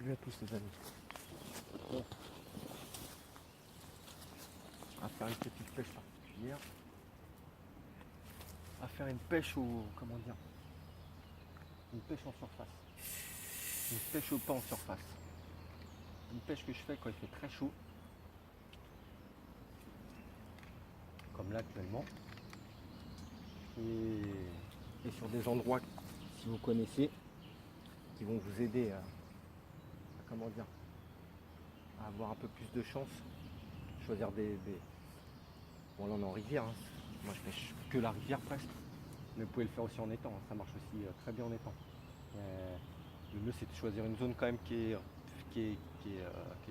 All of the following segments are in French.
Salut à tous les amis. Bon, on va faire une petite pêche particulière. On va faire une pêche au. Comment dire? Une pêche en surface. Une pêche au pas en surface. Une pêche que je fais quand il fait très chaud. Comme là actuellement. Et sur des endroits, si vous connaissez, qui vont vous aider à comment dire, à avoir un peu plus de chance. Choisir Bon là on est en rivière, hein. Moi je pêche que la rivière presque. Mais vous pouvez le faire aussi en étang, hein. Ça marche aussi très bien en étang. Le mieux c'est de choisir une zone quand même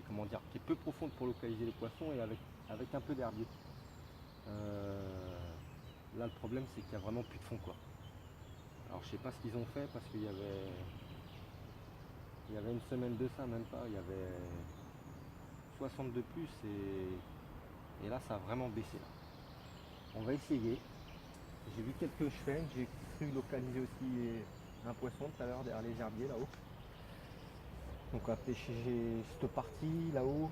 comment dire, qui est peu profonde pour localiser les poissons et avec un peu d'herbier. Là le problème c'est qu'il n'y a vraiment plus de fond quoi. Alors je sais pas ce qu'ils ont fait parce qu'il y avait une semaine de ça, même pas, il y avait 60 de plus et là ça a vraiment baissé là. On va essayer. J'ai vu quelques chevennes, j'ai cru localiser aussi un poisson tout à l'heure derrière les herbiers là-haut. Donc on va pêcher cette partie là-haut,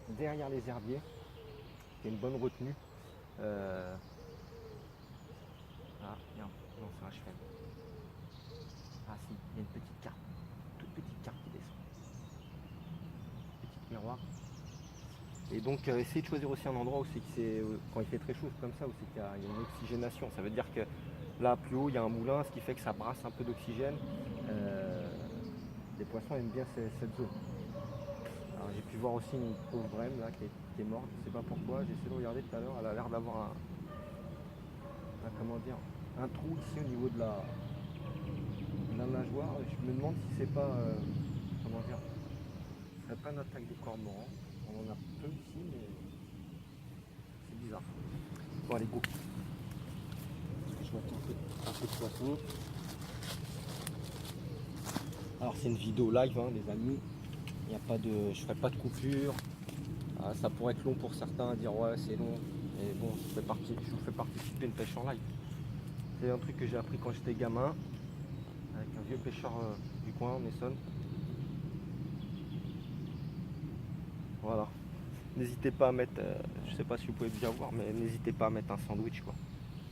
derrière les herbiers, qui a une bonne retenue. Ah, non, c'est un chevenne. Ah si, il y a une petite carpe, toute petite carpe qui descend. Petite miroir. Et donc essayez de choisir aussi un endroit où c'est que c'est, quand il fait très chaud comme ça, où c'est qu'il y a une oxygénation. Ça veut dire que là plus haut il y a un moulin, ce qui fait que ça brasse un peu d'oxygène. Les poissons aiment bien cette zone. Alors j'ai pu voir aussi une pauvre brème là qui est morte, je sais pas pourquoi, j'ai essayé de regarder tout à l'heure, elle a l'air d'avoir comment dire, un trou ici au niveau de la nageoire. Je me demande si c'est pas comment dire, ce serait pas une attaque de cormorans. On en a peu ici mais c'est bizarre. Bon allez go. Je vois un peu de poisson. Alors c'est une vidéo live hein, les amis. Il y a pas de. Je ferai pas de coupure. Ah, ça pourrait être long pour certains à dire ouais c'est long. Et bon, je vous fais participer une pêche en live. C'est un truc que j'ai appris quand j'étais gamin, avec un vieux pêcheur du coin en Essonne. Voilà. N'hésitez pas à mettre, je sais pas si vous pouvez bien voir, mais n'hésitez pas à mettre un sandwich quoi.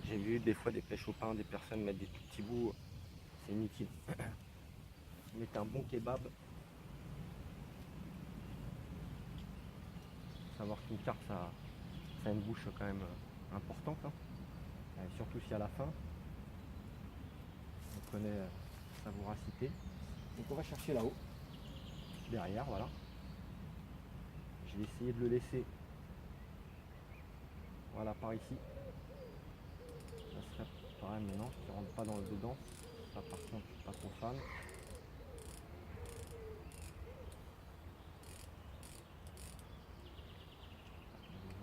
J'ai vu des fois des pêches au pain, des personnes mettre des tout petits bouts, c'est inutile. Mettez un bon kebab. Faut savoir qu'une carpe ça a une bouche quand même importante, hein. Surtout si à la fin, on connaît sa voracité. Donc on va chercher là-haut, derrière, voilà. Je vais essayer de le laisser, voilà, par ici. Ça serait pareil, mais non, qui ne rentre pas dans le dedans. Ça par contre, je suis pas trop fan.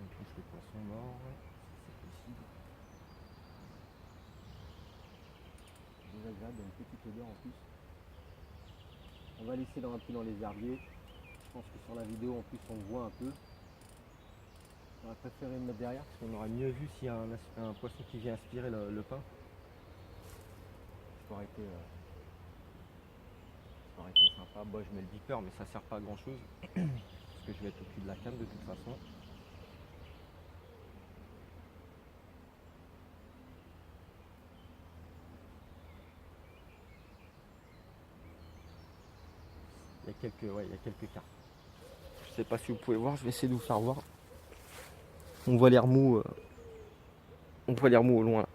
On touche le poisson mort, si c'est possible. Désagréable, il y a une petite odeur en plus. On va laisser un peu dans les herbiers. Je pense que sur la vidéo en plus on voit un peu. On va préférer le mettre derrière parce qu'on aura mieux vu s'il y a un poisson qui vient aspirer le pain. Ça aurait été sympa. Bon, je mets le beeper mais ça sert pas à grand chose. Parce que je vais être au cul de la canne de toute façon. Il y a quelques cartes. Je sais pas si vous pouvez voir, je vais essayer de vous faire voir. On voit les remous, au loin là.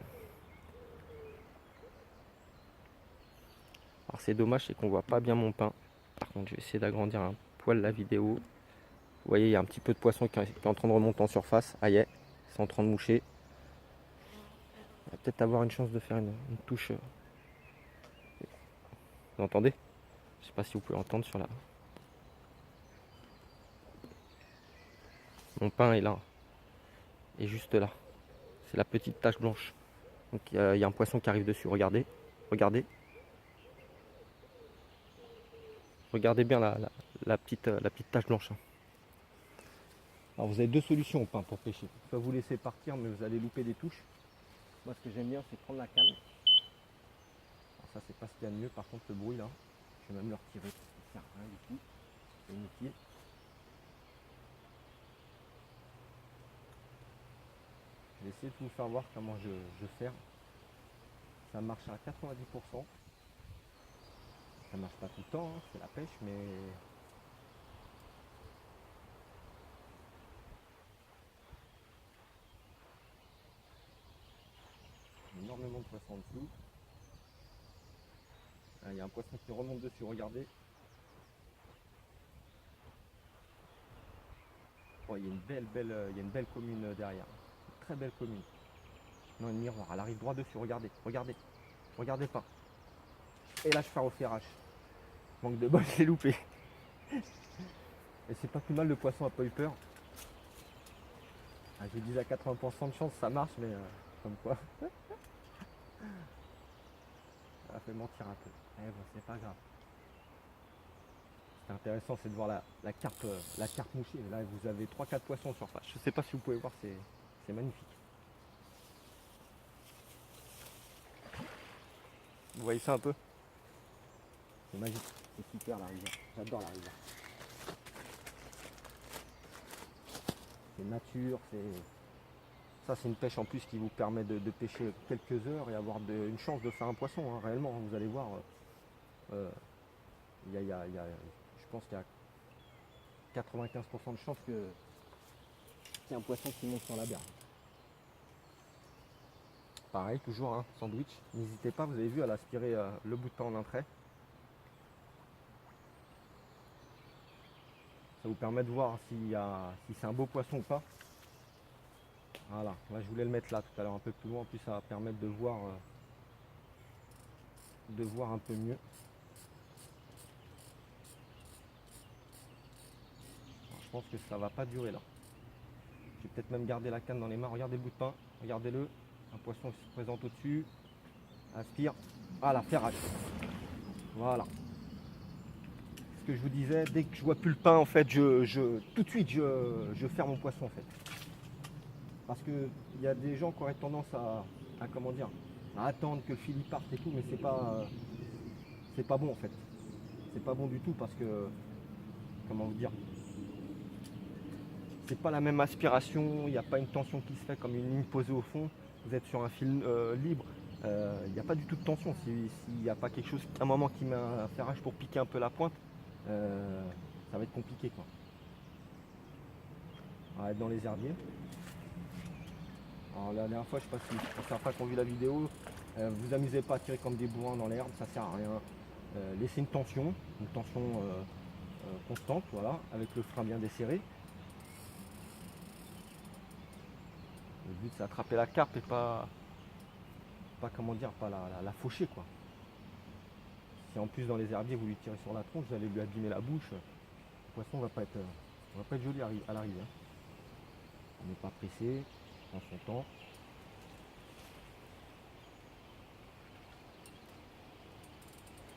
Alors c'est dommage, c'est qu'on voit pas bien mon pain. Par contre, je vais essayer d'agrandir un poil la vidéo. Vous voyez, il y a un petit peu de poisson qui est en train de remonter en surface. Ah yeah, c'est en train de moucher. On va peut-être avoir une chance de faire une touche. Vous entendez? Je sais pas si vous pouvez entendre sur la. Mon pain est là. Et juste là. C'est la petite tache blanche. Donc il y a un poisson qui arrive dessus. Regardez. Regardez. Regardez bien la petite tache blanche. Alors vous avez deux solutions au pain pour pêcher. Soit vous laissez partir mais vous allez louper des touches. Moi ce que j'aime bien c'est prendre la canne. Alors ça c'est pas ce qu'il y a de mieux, par contre le bruit là, je vais même le retirer. sert à rien du tout, c'est inutile. Je vais essayer de vous faire voir comment je ferme. Ça marche à 90%. Ça marche pas tout le temps, hein, c'est la pêche, mais énormément de poissons en dessous. Il y a un poisson qui remonte dessus, regardez. Oh, il y a il y a une belle commune derrière. Une très belle commune. Non, une miroir, elle arrive droit dessus, regardez, regardez. Regardez pas. Et là je fais au ferrage. Manque de bol, j'ai loupé. Et c'est pas plus mal, le poisson a pas eu peur. Ah, je dis à 80% de chance ça marche, mais comme quoi. Ça fait mentir un peu. Eh bon, c'est pas grave. C'est intéressant, c'est de voir la carpe mouchée. Là, vous avez 3-4 poissons en surface. Je sais pas si vous pouvez voir, c'est magnifique. Vous voyez ça un peu? C'est magique. C'est super la rivière. J'adore la rivière. C'est nature, ça c'est une pêche en plus qui vous permet de pêcher quelques heures et avoir une chance de faire un poisson, hein, réellement. Vous allez voir, je pense qu'il y a 95% de chances qu'il y ait un poisson qui monte sur la berge. Pareil, toujours un sandwich. N'hésitez pas, vous avez vu, à l'aspirer le bout de pain en un trait. Ça vous permet de voir si c'est un beau poisson ou pas. Voilà, là je voulais le mettre là tout à l'heure un peu plus loin, en plus ça va permettre de voir un peu mieux. Alors, je pense que ça va pas durer là. Je vais peut-être même garder la canne dans les mains. Regardez le bout de pain, regardez-le. Un poisson qui se présente au-dessus. Aspire. Voilà, ferrage. Voilà. Ce que je vous disais, dès que je vois plus le pain, en fait, tout de suite je ferme mon poisson en fait. Parce qu'il y a des gens qui auraient tendance à comment dire, à attendre que le fil parte et tout, mais c'est pas bon en fait. C'est pas bon du tout parce que, comment vous dire, c'est pas la même aspiration, il n'y a pas une tension qui se fait comme une ligne posée au fond. Vous êtes sur un fil libre, il n'y a pas du tout de tension. S'il n'y a pas quelque chose, un moment qui met un ferrage pour piquer un peu la pointe, ça va être compliqué quoi. On va être dans les herbiers. Alors la dernière fois, je ne sais pas si pour certains qui ont vu la vidéo, vous amusez pas à tirer comme des bourrins dans l'herbe, ça sert à rien. Laissez une tension constante, voilà, avec le frein bien desserré. Le but c'est d'attraper la carpe et pas comment dire, pas la faucher quoi. Si en plus dans les herbiers vous lui tirez sur la tronche, vous allez lui abîmer la bouche, le poisson va pas être joli à l'arrivée. On n'est pas pressé, on prend son temps.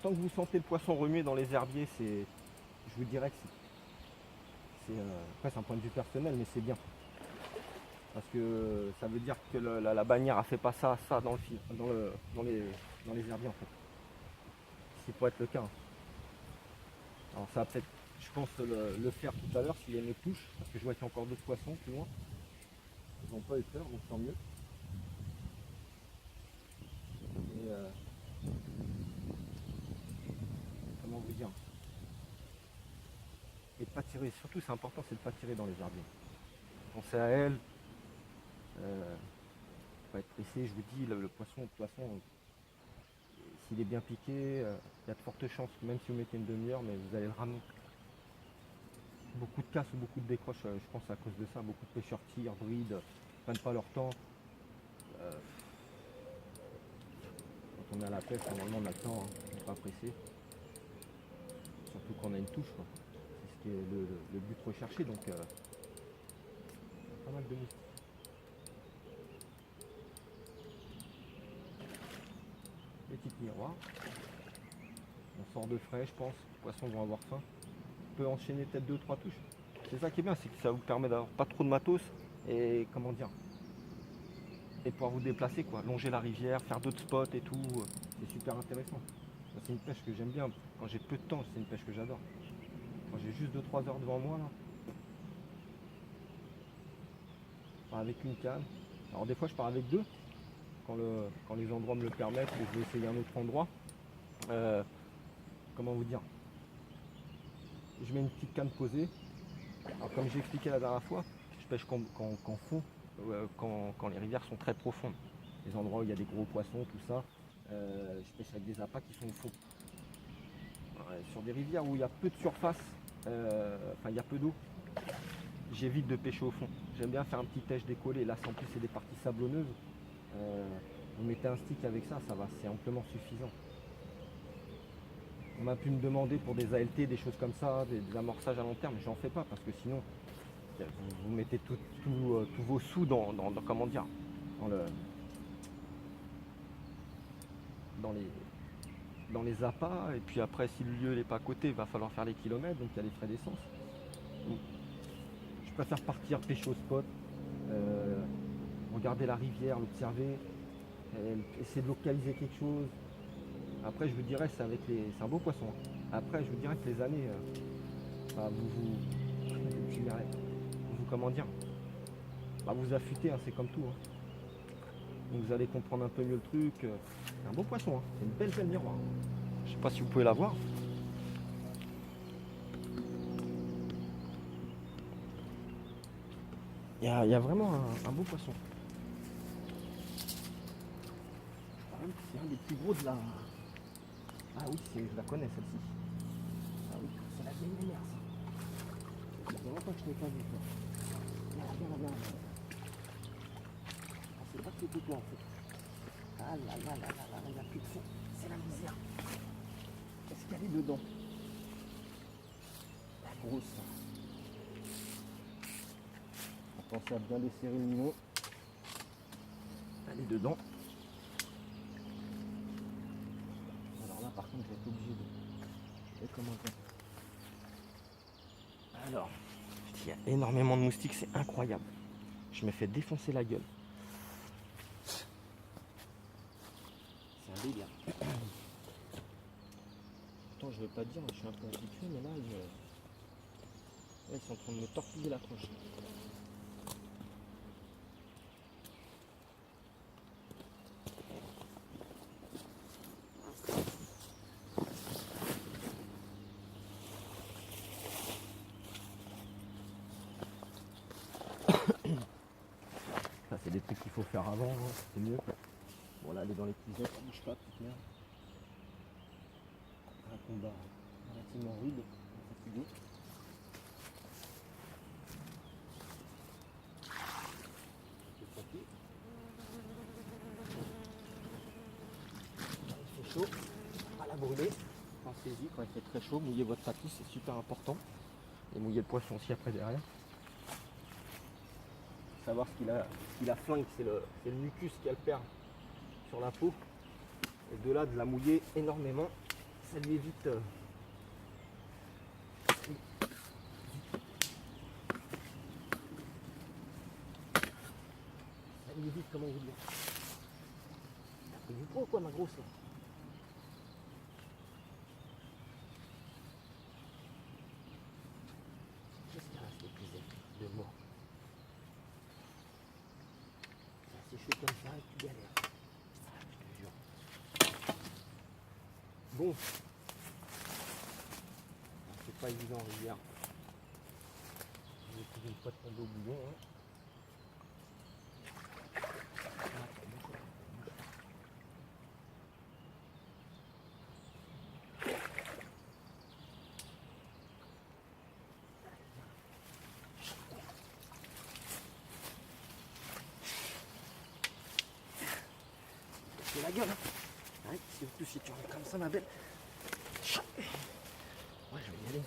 Tant que vous sentez le poisson remuer dans les herbiers, je vous dirais que après c'est un point de vue personnel, mais c'est bien. Parce que ça veut dire que la bannière a fait pas ça dans le fil, dans les herbiers en fait. C'est pour être le cas. Alors ça va peut-être, je pense, le faire tout à l'heure s'il y a une touche, parce que je vois qu'il y a encore d'autres poissons plus loin. Ils n'ont pas eu peur, donc tant mieux. Et comment vous dire, et de pas tirer, surtout c'est important, c'est de pas tirer dans les herbiers. Pensez à elle. Faut être pressé, je vous dis, le poisson, de toute façon, s'il est bien piqué, il y a de fortes chances, même si vous mettez une demi-heure, mais vous allez le ramener. Beaucoup de casses ou beaucoup de décroches, je pense à cause de ça, beaucoup de pêcheurs tirent, brident, prennent pas leur temps. Quand on est à la pêche, normalement on a le temps, hein, on n'est pas pressé. Surtout quand on a une touche, quoi. C'est ce qui est le but recherché, donc pas mal de moustiques. Petite miroir. On sort de frais, je pense, les poissons vont avoir faim. On peut enchaîner peut-être 2-3 touches. C'est ça qui est bien, c'est que ça vous permet d'avoir pas trop de matos et comment dire, et pouvoir vous déplacer quoi, longer la rivière, faire d'autres spots et tout, c'est super intéressant. C'est une pêche que j'aime bien. Quand j'ai peu de temps, c'est une pêche que j'adore. Quand j'ai juste 2-3 heures devant moi, là, je pars avec une canne. Alors des fois je pars avec deux, quand les endroits me le permettent, et je vais essayer un autre endroit. Euh, comment vous dire? Je mets une petite canne posée. Alors comme j'ai expliqué la dernière fois, je pêche qu'en fond, quand les rivières sont très profondes. Les endroits où il y a des gros poissons, tout ça. Je pêche avec des appâts qui sont au fond. Ouais, sur des rivières où il y a peu de surface, enfin il y a peu d'eau, j'évite de pêcher au fond. J'aime bien faire un petit tèche décollé. Là, en plus, c'est des parties sablonneuses. Vous mettez un stick avec ça, ça va, c'est amplement suffisant. On a pu me demander pour des ALT, des choses comme ça, des amorçages à long terme, j'en fais pas parce que sinon, vous mettez tous vos sous comment dire, dans, le, dans les appâts. Et puis après, si le lieu n'est pas à côté, il va falloir faire les kilomètres, donc il y a les frais d'essence. Je préfère partir pêcher au spot, regarder la rivière, l'observer, essayer de localiser quelque chose. Après, je vous dirais, c'est un beau poisson. Après, je vous dirais que les années, bah, comment dire, bah, vous affûtez, hein, c'est comme tout. Hein. Donc vous allez comprendre un peu mieux le truc. C'est un beau poisson, hein. C'est une belle miroir. Je sais pas si vous pouvez la voir. Il y a vraiment un beau poisson. C'est un des plus gros de la... Ah oui, je la connais celle-ci. Ah oui, c'est la vieille mémère ça. Ça fait longtemps que je n'ai pas vu ça. Viens. Ah, c'est pas que c'est toi en fait. Ah là, il n'y a plus de fond. C'est la misère. Qu'est-ce qu'il y avait dedans? La grosse. Pensez à bien desserrer le niveau. Elle est dedans. Alors là par contre je vais être obligé de commenter. Alors, il y a énormément de moustiques, c'est incroyable. Je me fais défoncer la gueule. C'est un délire. Pourtant je veux pas dire, je suis un peu habitué, mais là ils sont en train de me torpiller la tronche. Ça c'est des trucs qu'il faut faire avant, hein. C'est mieux. Bon là elle est dans les petits œufs, ça bouge pas, petite merde. Un combat relativement rude, fatigué. Il fait chaud, pas la brûler. Pensez-y, quand il fait très chaud, mouillez votre tapis, c'est super important. Et mouiller le poisson aussi après derrière. Savoir ce qu'il a flingue, c'est le mucus qu'elle perd sur la peau. Et de là, de la mouiller énormément, ça lui évite. Ça lui évite, comment vous dire. T'as pris du poids quoi, ma grosse là? Qu'est-ce qu'il reste épuisé de mort? C'est chaud comme ça et tu galères. Je te jure. Bon. C'est pas évident hier. J'ai pris une fois de tomber au bouillon. Hein. C'est la gueule. Hein. Ouais, surtout si tu rentres comme ça, ma belle. Ouais, je vais y aller.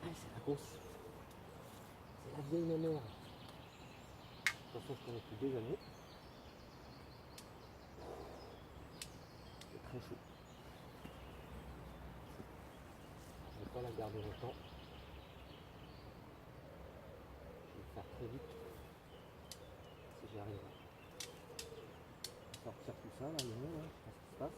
C'est la grosse. C'est la vieille mémoire. De toute façon, je connais depuis des années. C'est très chaud. Je ne vais pas la garder longtemps. Je vais faire très vite. Si j'y arrive. Sortir tout ça. ça, là, il y en a, là, je pense qu'il se passe.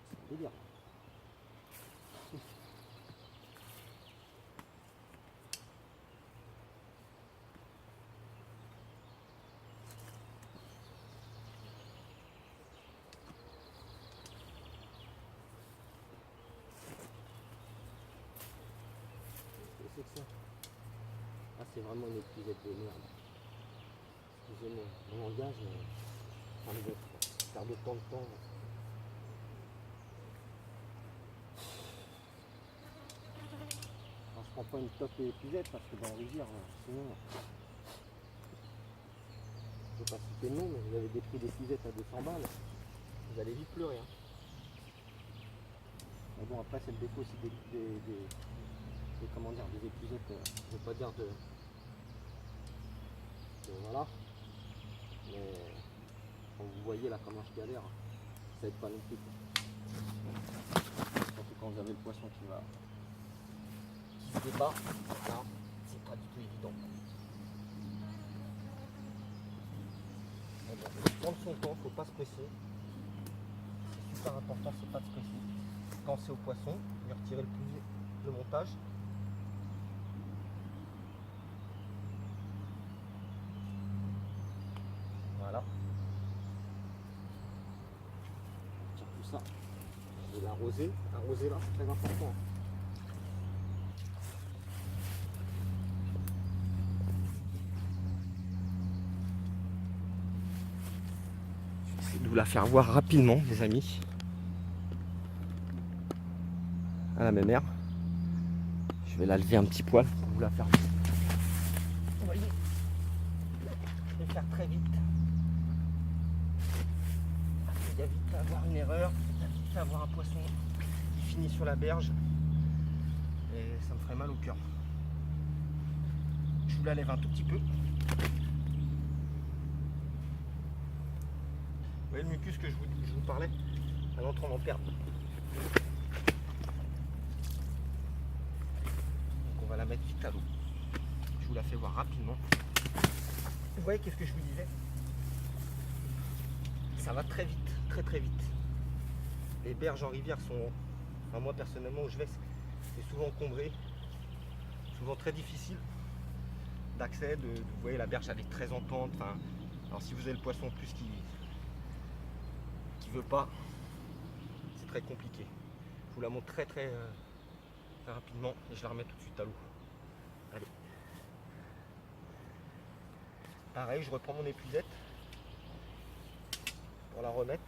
C'est un délire. C'est que ça. Ah, c'est vraiment une épuisette de merde. Excusez-moi, mon langage, ça me perd de temps de temps. Alors, je prends pas une top épuisette parce que dans la rivière, sinon, je ne vais pas citer le nom, mais vous avez des prix d'épuisette à 200 balles. Vous allez vite pleurer. Hein. Mais bon, après, c'est le défaut aussi comment dire, des épuisettes, je ne veux pas dire de voilà, mais quand vous voyez là comment je galère, ça aide pas non plus. Surtout quand vous avez le poisson qui se débat, là, c'est pas du tout évident. Bon, prendre son temps, faut pas se presser. C'est super important, c'est pas de se presser. Penser au poisson, lui retirer le montage. Voilà. Tiens, tout ça. Et l'arroser. Arroser là, c'est très important. J'essaie de vous la faire voir rapidement, les amis. À la même air. Je vais la lever un petit poil pour vous la faire. Vous voyez, je vais faire très vite. Il y a vite à avoir une erreur, il y a vite à avoir un poisson qui finit sur la berge. Et ça me ferait mal au cœur. Je vous la lève un tout petit peu. Vous voyez le mucus que je vous parlais? Un autre on en perd. Donc on va la mettre vite à l'eau. Je vous la fais voir rapidement. Vous voyez qu'est-ce que je vous disais? Ça va très vite, très très vite. Les berges en rivière sont, enfin moi personnellement où je vais, c'est souvent encombré, souvent très difficile d'accès. Vous voyez la berge elle est très en pente. Enfin, alors si vous avez le poisson en plus qui veut pas, c'est très compliqué. Je vous la montre très rapidement et je la remets tout de suite à l'eau. Allez. Pareil, je reprends mon épuisette pour la remettre.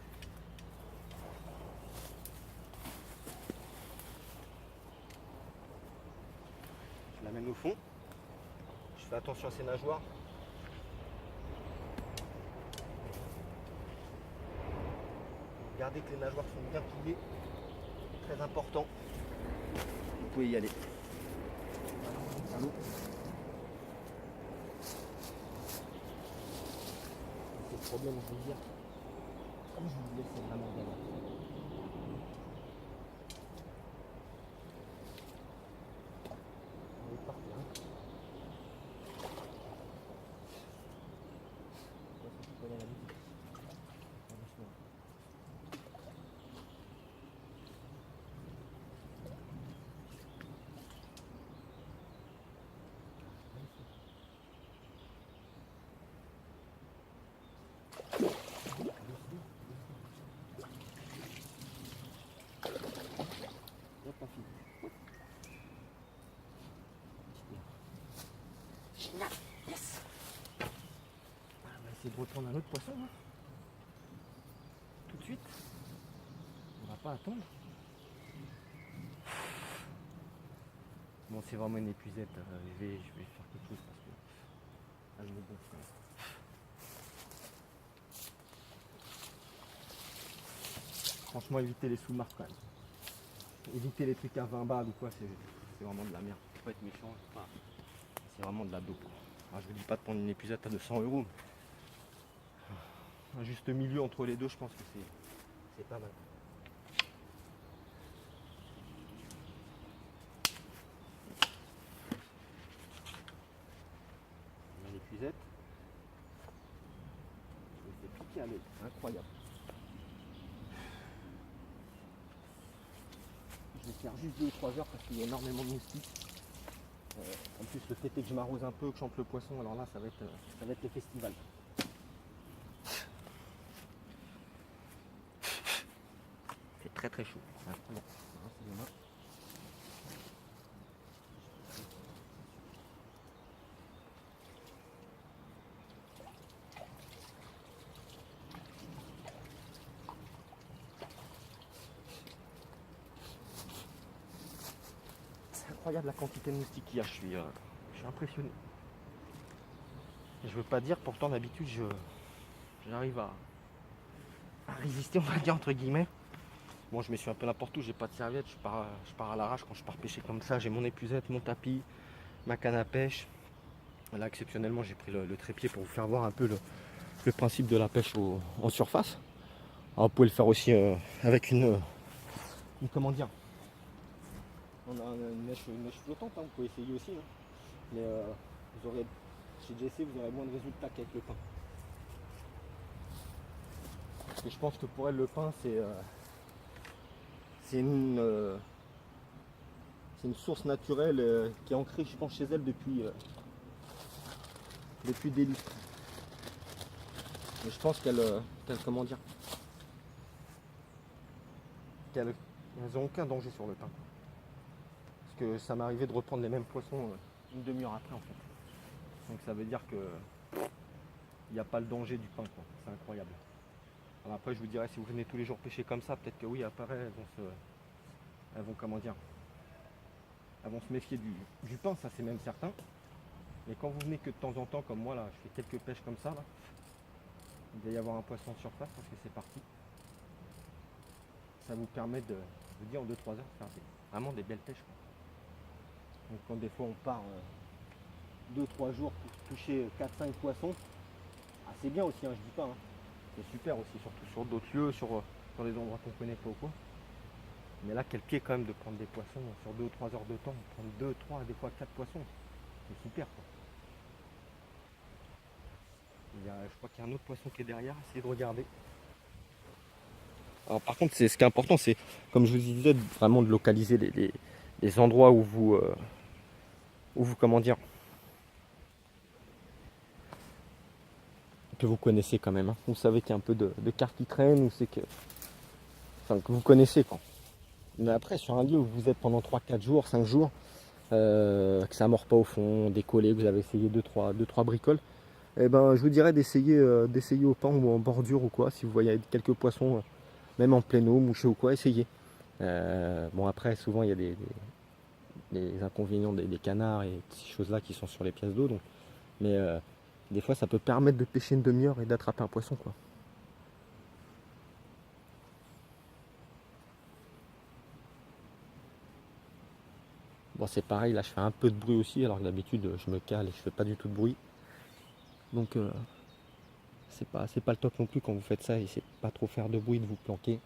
Je l'amène au fond. Je fais attention à ses nageoires. Regardez que les nageoires sont bien pliées. Très important. Vous pouvez y aller. Allô. C'est le problème, je veux dire. Comme je vous disais, c'est vraiment bien. On est parti, hein. Tu connais la musique. Doucement. Yes. On va essayer de reprendre un autre poisson. Hein. Tout de suite. On va pas attendre. Bon, c'est vraiment une épuisette. Je vais faire quelque chose parce que elle me gonfle. Franchement, évitez les sous-marques quand même. Évitez les trucs à 20 balles ou quoi, c'est vraiment de la merde. Faut pas être méchant, c'est vraiment de la dope. Alors, je vous dis pas de prendre une épuisette à 200 €. Un juste milieu entre les deux, je pense que c'est pas mal. épuisette. Je me fais piquer à l'œil, incroyable. Je vais faire juste 2 ou 3 heures parce qu'il y a énormément de moustiques. En plus le fait est que je m'arrose un peu, que je chante le poisson, alors là ça va être le festival. C'est très très chaud. Bon, c'est les mains. C'est incroyable la quantité de moustiques qu'il y a, je suis impressionné. Je veux pas dire, pourtant d'habitude j'arrive à résister, on va dire entre guillemets. Bon, je me suis un peu n'importe où, j'ai pas de serviette, je pars à l'arrache quand je pars pêcher comme ça. J'ai mon épuisette, mon tapis, ma canne à pêche. Là exceptionnellement j'ai pris le trépied pour vous faire voir un peu le principe de la pêche en surface. Alors, vous pouvez le faire aussi avec une comment dire, on a une mèche flottante, hein, vous pouvez essayer aussi, hein. Mais vous aurez, chez JC vous aurez moins de résultats qu'avec le pain. Parce que je pense que pour elle le pain c'est une source naturelle qui est ancrée je pense chez elle depuis des lustres. Mais je pense qu'elle comment dire, qu'elles n'ont aucun danger sur le pain. Parce que ça m'est arrivé de reprendre les mêmes poissons une demi-heure après en fait. Donc ça veut dire que il n'y a pas le danger du pain, quoi. C'est incroyable. Alors après je vous dirais, si vous venez tous les jours pêcher comme ça, peut-être que oui, après elles vont comment dire, elles vont se méfier du pain, ça c'est même certain. Mais quand vous venez que de temps en temps comme moi là, je fais quelques pêches comme ça là, il va y avoir un poisson en surface parce que c'est parti. Ça vous permet de dire en 2-3 heures faire vraiment des belles pêches, quoi. Donc quand des fois on part 2-3 jours pour toucher 4-5 poissons, c'est bien aussi, hein, je dis pas, hein. C'est super aussi, surtout sur d'autres lieux, sur des endroits qu'on connaît pas ou quoi. Mais là, quel pied quand même de prendre des poissons sur 2 ou 3 heures de temps, prendre 2, 3, des fois 4 poissons. C'est super, quoi. Je crois qu'il y a un autre poisson qui est derrière, essayez de regarder. Alors par contre, ce qui est important, c'est, comme je vous disais, vraiment de localiser les endroits où vous comment dire, que vous connaissez quand même, hein. Vous savez qu'il y a un peu de cartes qui traînent, ou c'est que, enfin, que vous connaissez, quoi. Mais après, sur un lieu où vous êtes pendant 3-4 jours, 5 jours, que ça ne mord pas au fond, décollé, vous avez essayé 2-3 bricoles, et ben, je vous dirais d'essayer au pain ou en bordure ou quoi, si vous voyez quelques poissons, même en pleine eau, mouchés ou quoi, essayez. Bon, après, souvent, il y a des inconvénients des canards et ces choses-là qui sont sur les pièces d'eau, donc, mais des fois, ça peut permettre de pêcher une demi-heure et d'attraper un poisson, quoi. Bon, c'est pareil, là je fais un peu de bruit aussi, alors que d'habitude je me cale et je fais pas du tout de bruit. Donc c'est pas le top non plus quand vous faites ça, et c'est pas trop faire de bruit, de vous planquer.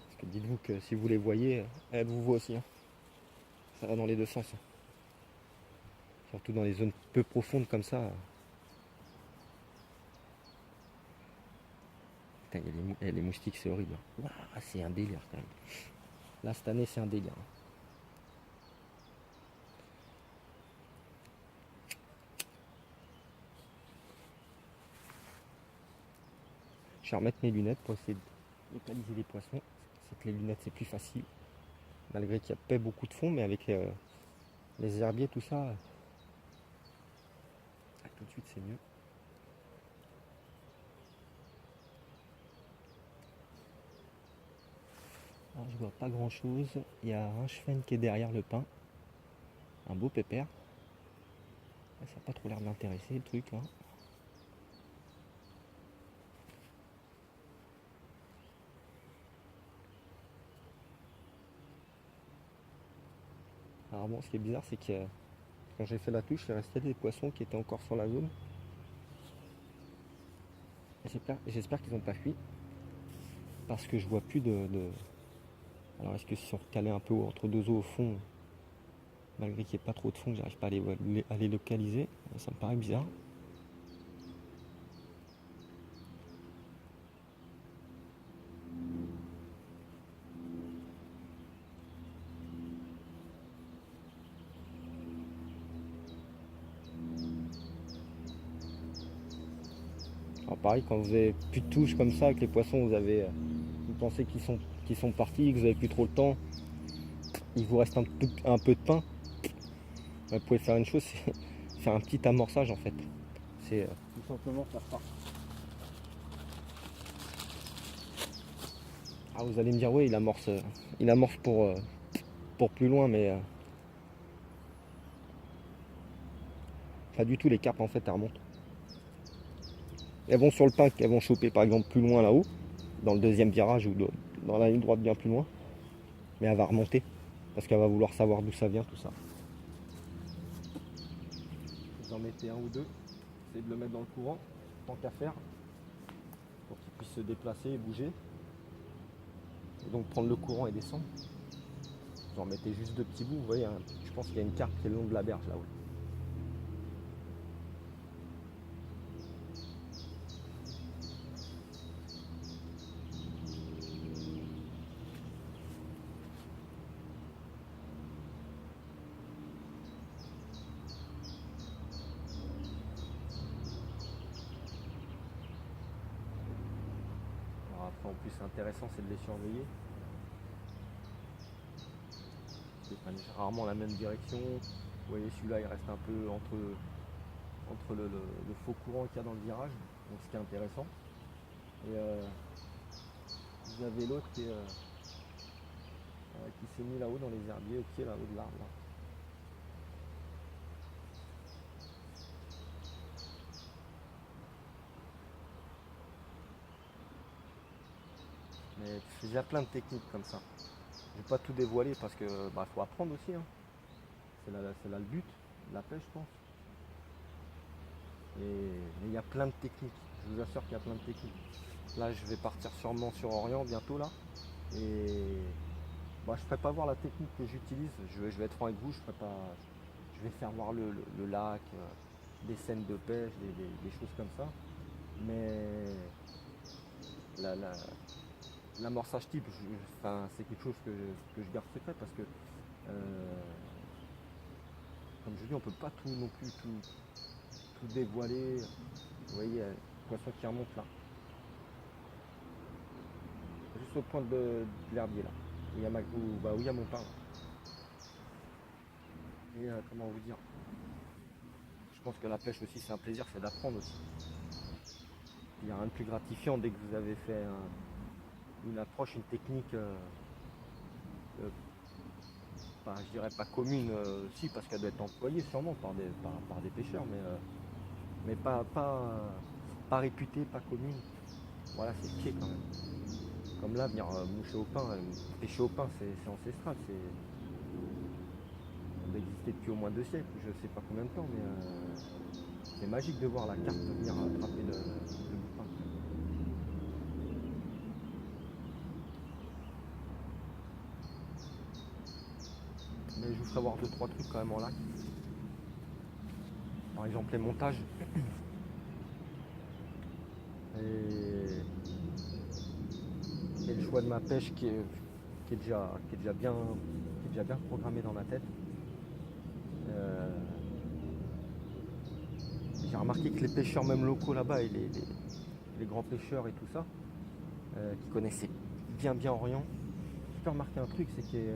Parce que dites-vous que si vous les voyez, elles vous voient aussi, hein. Ça va dans les deux sens, hein. Surtout dans les zones peu profondes comme ça. Putain, les moustiques, c'est horrible. Ouah, c'est un délire quand même. Là cette année c'est un délire. Je vais remettre mes lunettes pour essayer de localiser les poissons. C'est que les lunettes c'est plus facile. Malgré qu'il n'y a pas beaucoup de fond, mais avec les herbiers, tout ça, tout de suite c'est mieux. Alors je vois pas grand chose. Il y a un chevenne qui est derrière le pin. Un beau pépère. Ça n'a pas trop l'air de l'intéresser le truc, hein. Alors bon, ce qui est bizarre, c'est que quand j'ai fait la touche, il restait des poissons qui étaient encore sur la zone. J'espère qu'ils n'ont pas fui. Parce que je vois plus de... Alors est-ce que si on recalait un peu entre deux eaux au fond, malgré qu'il n'y ait pas trop de fond, que j'arrive pas à les localiser. Ça me paraît bizarre. Alors pareil, quand vous avez plus de touches comme ça avec les poissons, vous pensez qu'ils sont partis, que vous n'avez plus trop le temps, il vous reste un peu de pain. Vous pouvez faire une chose, c'est faire un petit amorçage en fait. C'est tout simplement faire ça. Ah, vous allez me dire, oui, il amorce pour plus loin, mais pas du tout. Les carpes en fait, elles remontent. Elles vont sur le pain qu'elles vont choper par exemple plus loin là-haut, dans le deuxième virage ou dans la ligne droite bien plus loin, mais elle va remonter parce qu'elle va vouloir savoir d'où ça vient tout ça. Vous en mettez un ou deux, essayez de le mettre dans le courant, tant qu'à faire, pour qu'il puisse se déplacer et bouger. Et donc prendre le courant et descendre. Vous en mettez juste deux petits bouts, vous voyez, hein, je pense qu'il y a une carpe qui est le long de la berge là-haut. Alors après en plus c'est intéressant, c'est de les surveiller. Ils prennent rarement la même direction. Vous voyez celui-là il reste un peu entre le faux courant qu'il y a dans le virage, donc ce qui est intéressant. Et vous avez l'autre qui s'est mis là-haut dans les herbiers, au pied là-haut de l'arbre. Là. Mais il y a plein de techniques comme ça. Je vais pas tout dévoiler parce que faut apprendre aussi. Hein. C'est là le but de la pêche, je pense. Mais il y a plein de techniques. Je vous assure qu'il y a plein de techniques. Là, je vais partir sûrement sur Orient bientôt là. Et je ne ferai pas voir la technique que j'utilise. Je vais être franc avec vous. Je vais faire voir le lac, des scènes de pêche, des choses comme ça. Mais l'amorçage type, c'est quelque chose que je garde secret parce que, comme je dis, on ne peut pas tout non plus tout dévoiler. Vous voyez, le poisson qui remonte là. Juste au point de l'herbier là. Où il y a mon pain. Et comment vous dire, je pense que la pêche aussi c'est un plaisir, c'est d'apprendre aussi. Il n'y a rien de plus gratifiant dès que vous avez fait une approche, une technique, je dirais pas commune, si parce qu'elle doit être employée sûrement par des pêcheurs, mais pas réputée, pas commune. Voilà, c'est le pied quand même. Comme là, venir moucher au pain, pêcher au pain, c'est ancestral. Ça doit exister depuis au moins 2 siècles, je sais pas combien de temps, mais c'est magique de voir la carpe venir attraper le bout de pain. Mais je vous ferai voir 2-3 trucs quand même en lac. Par exemple les montages. Et le choix de ma pêche qui est déjà bien programmé dans ma tête. J'ai remarqué que les pêcheurs même locaux là-bas et les grands pêcheurs et tout ça, qui connaissaient bien Orient, je peux remarquer un truc, c'est qu'ils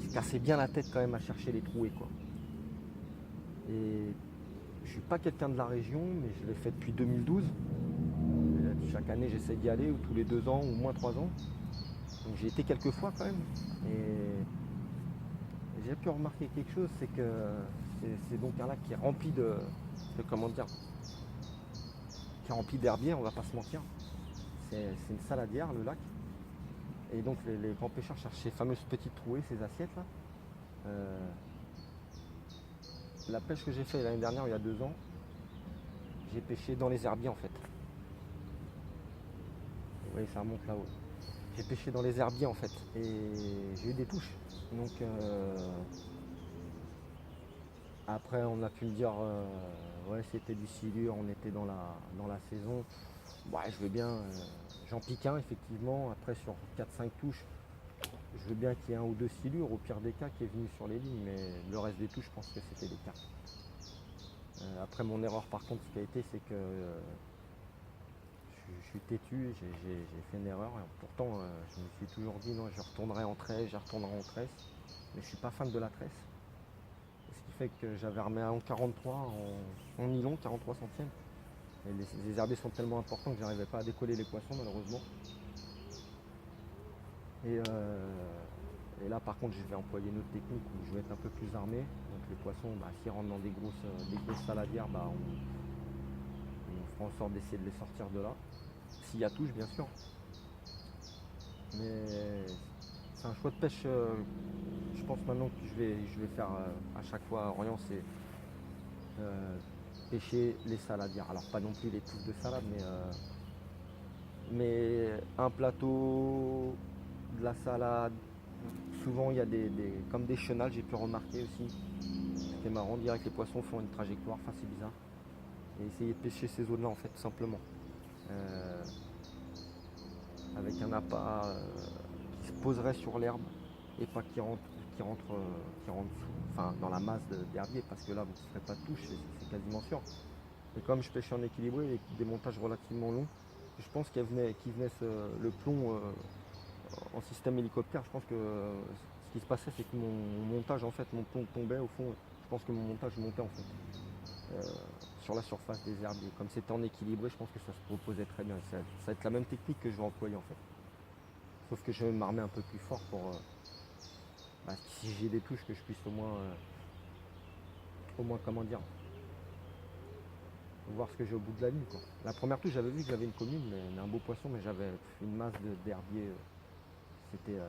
se cassaient bien la tête quand même à chercher les trouées quoi. Et je suis pas quelqu'un de la région, mais je l'ai fait depuis 2012. Chaque année j'essaie d'y aller, ou tous les 2 ans, ou au moins 3 ans. Donc j'ai été quelques fois quand même. Et j'ai pu remarquer quelque chose, c'est que c'est donc un lac qui est rempli de comment dire, qui est rempli d'herbiers, on va pas se mentir. C'est une saladière le lac. Et donc les grands pêcheurs cherchent ces fameuses petites trouées, ces assiettes là. La pêche que j'ai fait l'année dernière, il y a 2 ans, j'ai pêché dans les herbiers en fait. Vous voyez, ça remonte là-haut. j'ai pêché dans les herbiers en fait et j'ai eu des touches. Donc après on a pu me dire ouais c'était du silure, on était dans la saison. Ouais, je veux bien, j'en pique un effectivement, après sur 4-5 touches, je veux bien qu'il y ait un ou deux silures au pire des cas qui est venu sur les lignes, mais le reste des touches je pense que c'était des carpes. Après mon erreur par contre ce qui a été c'est que je suis têtu, j'ai fait une erreur. Pourtant, je me suis toujours dit non, je retournerai en tresse, je retournerai en tresse. Mais je suis pas fan de la tresse. Ce qui fait que j'avais remis un 43 en nylon, 43 centièmes. Et les herbiers sont tellement importants que j'arrivais pas à décoller les poissons malheureusement. Et là par contre je vais employer une autre technique où je vais être un peu plus armé. Donc les poissons, s'ils rentrent dans des grosses saladières, on fera en sorte d'essayer de les sortir de là. S'il y a touche bien sûr. Mais c'est un choix de pêche. Je pense maintenant que je vais faire à chaque fois à Orient, c'est pêcher les saladières. Alors pas non plus les touches de salade, mais un plateau, de la salade. Souvent il y a comme des chenals, j'ai pu remarquer aussi. C'est marrant, on dirait que les poissons font une trajectoire, enfin c'est bizarre. Et essayer de pêcher ces zones-là en fait, tout simplement. Avec un appât qui se poserait sur l'herbe et pas qui rentre dans la masse d'herbier parce que là vous ne ferez pas de touche, c'est quasiment sûr. Et comme je pêche en équilibré avec des montages relativement longs, je pense qu'il venait le plomb en système hélicoptère. Je pense que ce qui se passait c'est que mon montage en fait, mon plomb tombait au fond. Je pense que mon montage montait en fait sur la surface des herbiers. Comme c'était en équilibré, je pense que ça se proposait très bien. Ça va être la même technique que je vais employer en fait. Sauf que je vais m'armer un peu plus fort pour si j'ai des touches que je puisse au moins comment dire, voir ce que j'ai au bout de la ligne quoi. La première touche j'avais vu que j'avais une commune, mais un beau poisson, mais j'avais une masse d'herbier, c'était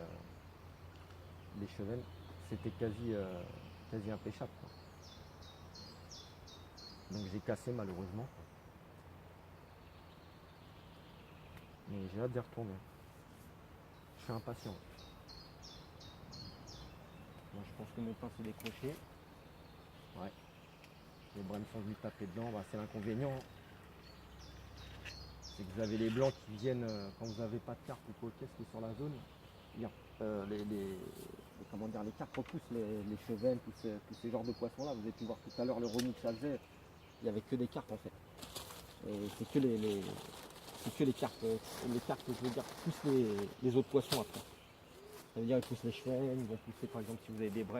des chevennes, c'était quasi impêchable quoi. Donc j'ai cassé malheureusement. Mais j'ai hâte d'y retourner. Je suis impatient. Moi, je pense que mon pain s'est décroché. Ouais. Les brèmes sont venus taper dedans. C'est l'inconvénient. C'est que vous avez les blancs qui viennent quand vous n'avez pas de carpe ou quoi qui est sur la zone. Les carpes repoussent les chevennes, tous ces genres de poissons là. Vous avez pu voir tout à l'heure le remous que ça faisait. Il n'y avait que des carpes en fait. Et c'est que les carpes. Les carpes, je veux dire, poussent les autres poissons après. Ça veut dire qu'ils poussent les chevennes, ils vont pousser par exemple si vous avez des brèmes.